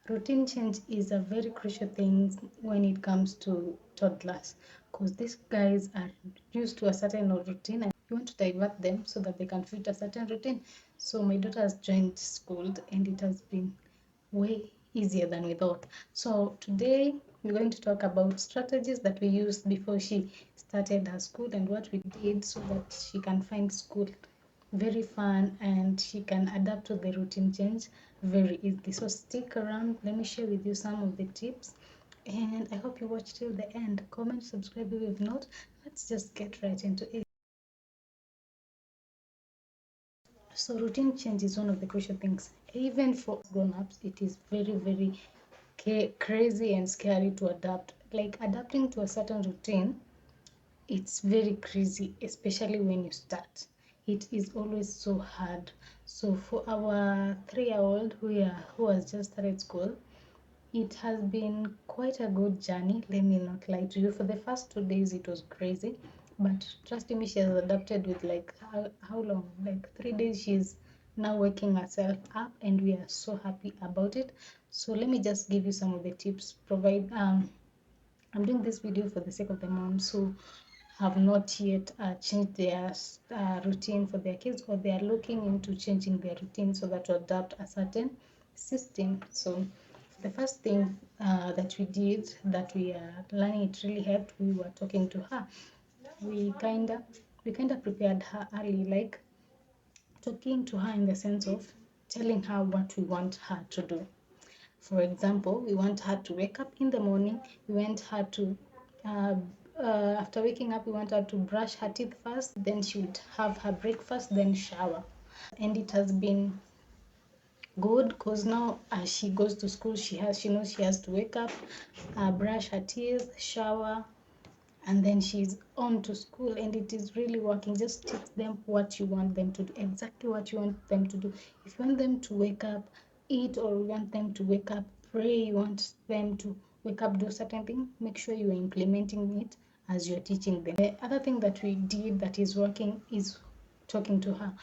Routine change is a very crucial thing when it comes to toddlers, because these guys are used to a certain routine and you want to divert them so that they can fit a certain routine. So my daughter has joined school and it has been way easier than we thought. So today we're going to talk about strategies that we used before she started her school and what we did so that she can find school very fun and she can adapt to the routine change very easily. So stick around, let me share with you some of the tips and I hope you watch till the end. Comment, subscribe if you've not. Let's just get right into it. So routine change is one of the crucial things. Even for grown-ups, it is very crazy and scary to adapt. Like adapting to a certain routine, it's very crazy, especially when you start. It is always so hard. So for our 3-year-old who has just started school, it has been quite a good journey. Let me not lie to you. For the first 2 days, it was crazy, but trust me, she has adapted with like how long? Like 3 days. She's now waking herself up, and we are so happy about it. So let me just give you some of the tips. I'm doing this video for the sake of the moms who have not yet changed their routine for their kids, or they are looking into changing their routine so that to adapt a certain system. So the first thing that we did that we are learning, it really helped. We were talking to her. We kind of prepared her early, like talking to her in the sense of telling her what we want her to do. For example, we want her to wake up in the morning. We want her to, uh, after waking up, we want her to brush her teeth first. Then she would have her breakfast, then shower. And it has been good because now as she goes to school, she knows she has to wake up, brush her teeth, shower, and then she's on to school, and it is really working. Just teach them what you want them to do, exactly what you want them to do. If you want them to wake up, eat, or you want them to wake up, pray, you want them to wake up, do certain thing, make sure you are implementing it as you're teaching them. The other thing that we did that is working is talking to her.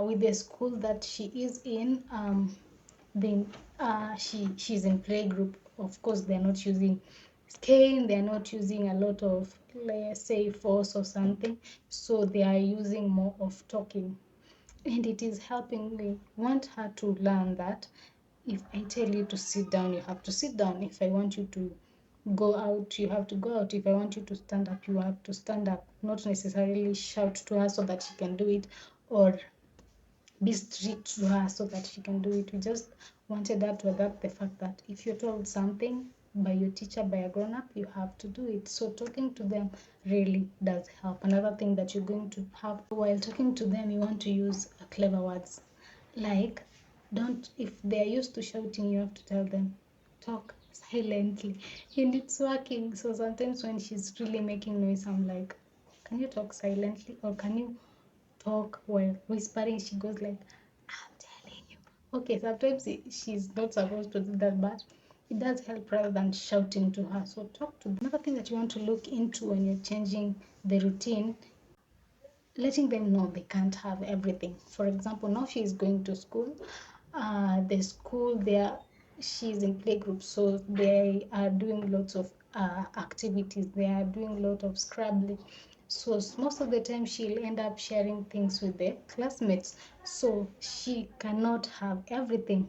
With the school that she is in, then she's in playgroup. Of course, they're not using cane, they're not using a lot of, let's say, force or something, so they are using more of talking, and it is helping. Me want her to learn that if I tell you to sit down, you have to sit down. If I want you to go out, you have to go out. If I want you to stand up, you have to stand up. Not necessarily shout to her so that she can do it, or be strict to her so that she can do it. We just wanted her to adapt the fact that if you're told something by your teacher, by a grown up, you have to do it. So talking to them really does help. Another thing that you're going to have while talking to them, you want to use clever words. Like, don't, if they're used to shouting, you have to tell them, talk silently. And it's working. So sometimes when she's really making noise, I'm like, can you talk silently, or can you talk while whispering? She goes like, I'm telling you. Okay, sometimes she's not supposed to do that, but it does help rather than shouting to her. So talk to them. Another thing that you want to look into when you're changing the routine, letting them know they can't have everything. For example, now she is going to school. The school there, she's in playgroup, so they are doing lots of activities. They are doing a lot of scrabbling. So most of the time she'll end up sharing things with the classmates. So she cannot have everything,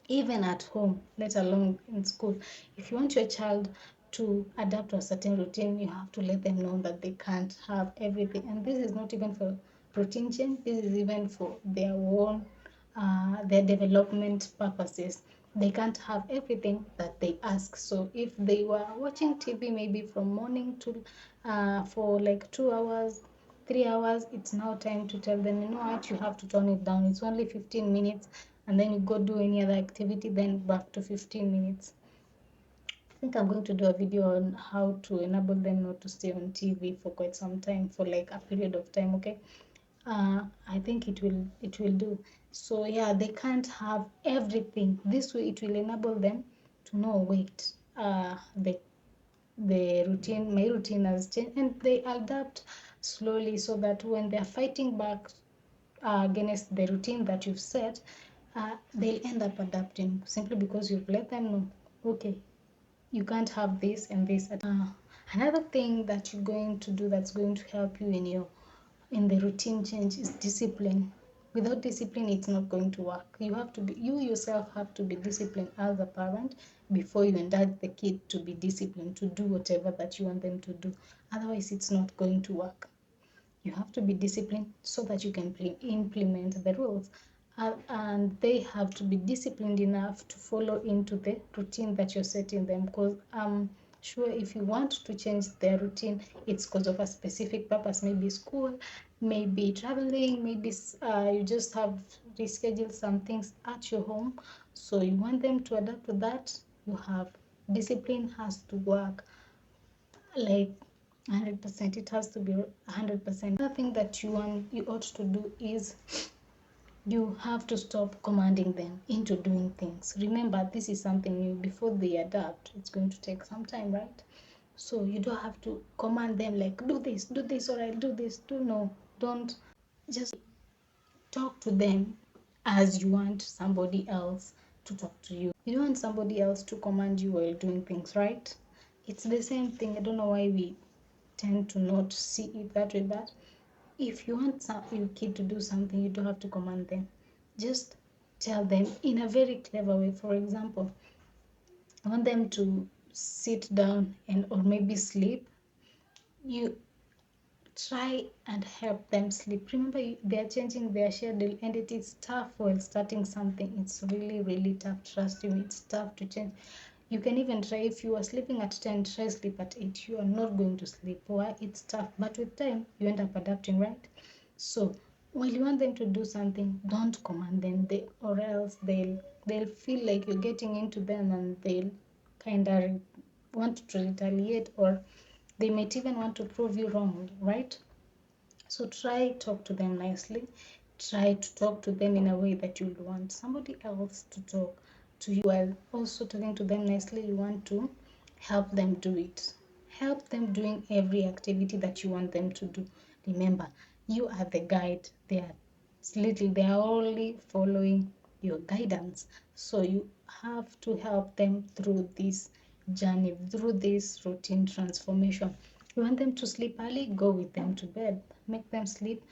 even at home, let alone in school. If you want your child to adapt to a certain routine, you have to let them know that they can't have everything. And this is not even for routine change, this is even for their own, their development purposes. They can't have everything that they ask. So if they were watching TV maybe from morning to for like 2 hours, 3 hours, it's now time to tell them, you know what, you have to tone it down. It's only 15 minutes, and then you go do any other activity, then back to 15 minutes. I think I'm going to do a video on how to enable them not to stay on TV for quite some time, for like a period of time, okay? I think it will do. So yeah, they can't have everything. This way it will enable them to know, wait, the routine, my routine has changed, and they adapt slowly so that when they're fighting back against the routine that you've set, they'll end up adapting simply because you've let them know, okay, you can't have this and this. Another thing that you're going to do that's going to help you in the routine change is discipline. Without discipline, it's not going to work. You yourself have to be disciplined as a parent before you indulge the kid to be disciplined to do whatever that you want them to do. Otherwise, it's not going to work. You have to be disciplined so that you can implement the rules. And they have to be disciplined enough to follow into the routine that you're setting them, because I'm sure if you want to change their routine, it's because of a specific purpose, maybe school, maybe traveling, maybe you just have rescheduled some things at your home, so you want them to adapt to that. You have discipline has to work like 100%. It has to be 100%. Another thing that you ought to do is you have to stop commanding them into doing things. Remember, this is something new. Before they adapt, it's going to take some time, right? So you don't have to command them like, do this, or I'll do this. No, don't. Just talk to them as you want somebody else to talk to you. You don't want somebody else to command you while doing things, right? It's the same thing. I don't know why we tend to not see it that way, but if you want your kid to do something, you don't have to command them. Just tell them in a very clever way. For example, I want them to sit down and or maybe sleep. You try and help them sleep. Remember, they're changing their schedule, and it is tough while starting something. It's really, really tough. Trust me, it's tough to change. You can even try, if you are sleeping at 10, try sleep at 8. You are not going to sleep. Why? It's tough. But with time, you end up adapting, right? So when you want them to do something, don't command them, or else they'll feel like you're getting into them, and they'll kind of want to retaliate, or they might even want to prove you wrong, right? So try talk to them nicely. Try to talk to them in a way that you want somebody else to talk to you, while also talking to them nicely. You want to help them do it. Help them doing every activity that you want them to do. Remember, you are the guide. They are only following your guidance. So you have to help them through this journey, through this routine transformation. You want them to sleep early, go with them to bed, make them sleep,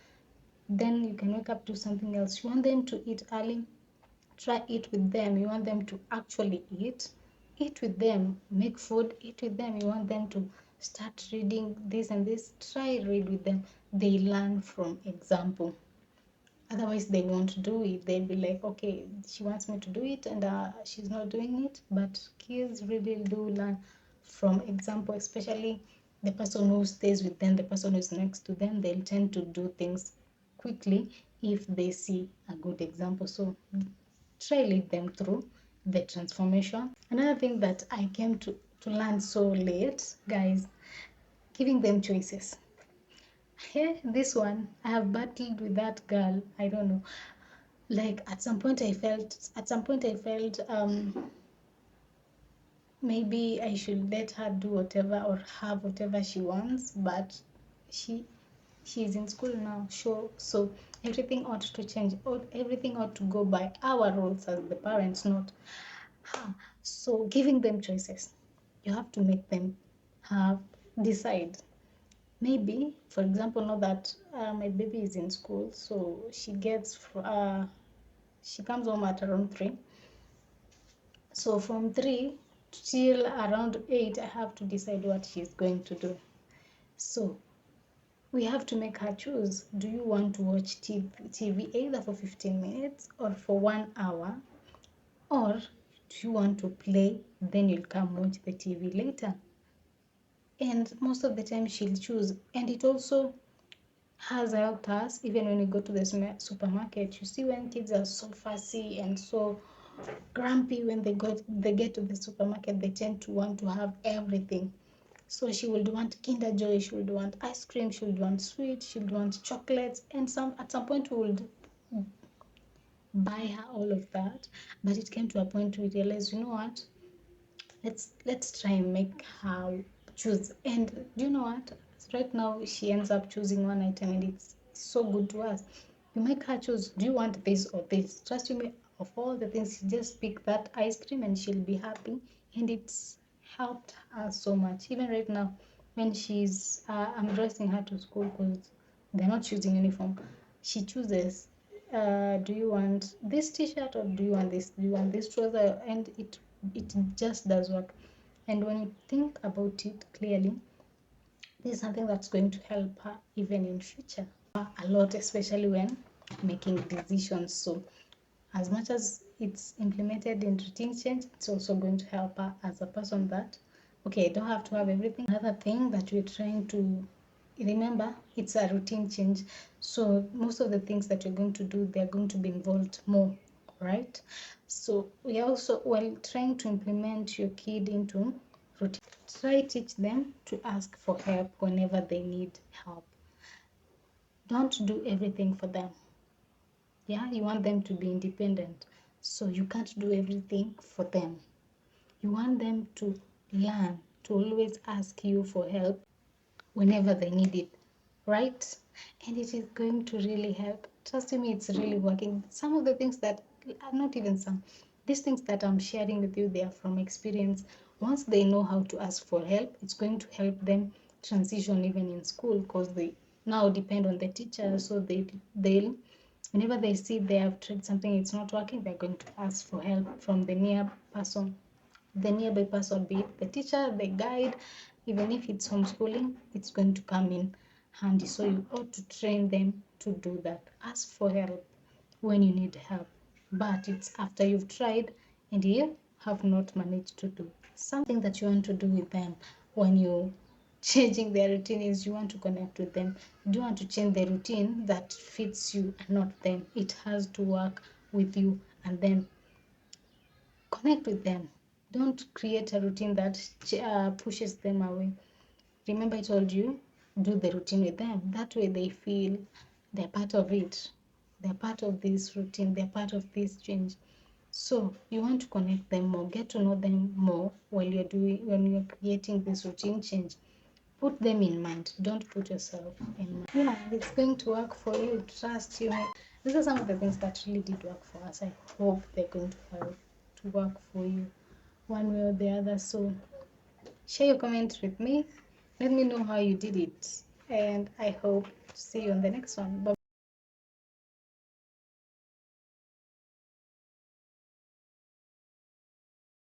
then you can wake up, do something else. You want them to eat early, try eat with them. You want them to actually eat with them, make food, eat with them. You want them to start reading this and this, try read with them. They learn from example. Otherwise, they won't do it. They'll be like, okay, she wants me to do it, and she's not doing it. But kids really do learn from example, especially the person who stays with them, the person who's next to them. They'll tend to do things quickly if they see a good example. So try lead them through the transformation. Another thing that I came to learn so late, guys, giving them choices. Hey, this one, I have battled with that girl. I don't know. Like at some point I felt maybe I should let her do whatever or have whatever she wants, but she she's in school now, sure. So everything ought to change. Everything ought to go by our rules as the parents, not her. So giving them choices. You have to make them have decide. Maybe, for example, know that my baby is in school, so she comes home at around 3. So from 3 till around 8, I have to decide what she's going to do. So we have to make her choose. Do you want to watch TV either for 15 minutes or for 1 hour? Or do you want to play? Then you'll come watch the TV later. And most of the time she'll choose. And it also has helped us, even when we go to the supermarket. You see, when kids are so fussy and so grumpy, when they get to the supermarket, they tend to want to have everything. So she would want Kinder Joy, she would want ice cream, she would want sweet, she would want chocolates, and at some point we would buy her all of that. But it came to a point we realized, you know what? Let's try and make her choose. And do you know what? Right now she ends up choosing one item, and it's so good to us. You make her choose. Do you want this or this? Trust me, of all the things. She just pick that ice cream and she'll be happy, and it's helped her so much. Even right now, when she's I'm dressing her to school because they're not choosing uniform, she chooses, do you want this t-shirt or do you want this? Do you want this trouser? And it just does work. And when you think about it clearly, this is something that's going to help her even in future a lot, especially when making decisions. So as much as it's implemented in routine change, it's also going to help her as a person that, okay, I don't have to have everything. Another thing that we're trying to remember, it's a routine change. So most of the things that you're going to do, they're going to be involved more, right? So we also, while trying to implement your kid into routine, try teach them to ask for help whenever they need help. Don't do everything for them. Yeah, you want them to be independent, so you can't do everything for them. You want them to learn to always ask you for help whenever they need it, right? And it is going to really help. Trust me, it's really working. Some of the things that are not even some, these things that I'm sharing with you, they are from experience. Once they know how to ask for help, it's going to help them transition even in school, because they now depend on the teacher. So they'll whenever they see they have tried something, it's not working, they're going to ask for help from the nearby person, be it the teacher, the guide. Even if it's homeschooling, it's going to come in handy. So you ought to train them to do that. Ask for help when you need help, but it's after you've tried and you have not managed to do something that you want to do with them. When you changing their routine is you want to connect with them. You don't want to change the routine that fits you and not them. It has to work with you, and then connect with them. Don't create a routine that pushes them away. Remember, I told you, do the routine with them. That way they feel they're part of it. They're part of this routine. They're part of this change. So you want to connect them more, get to know them more when you're creating this routine change. Put them in mind. Don't put yourself in mind. Yeah, it's going to work for you. Trust you. These are some of the things that really did work for us. I hope they're going to help to work for you one way or the other. So share your comments with me. Let me know how you did it. And I hope to see you on the next one. Bye.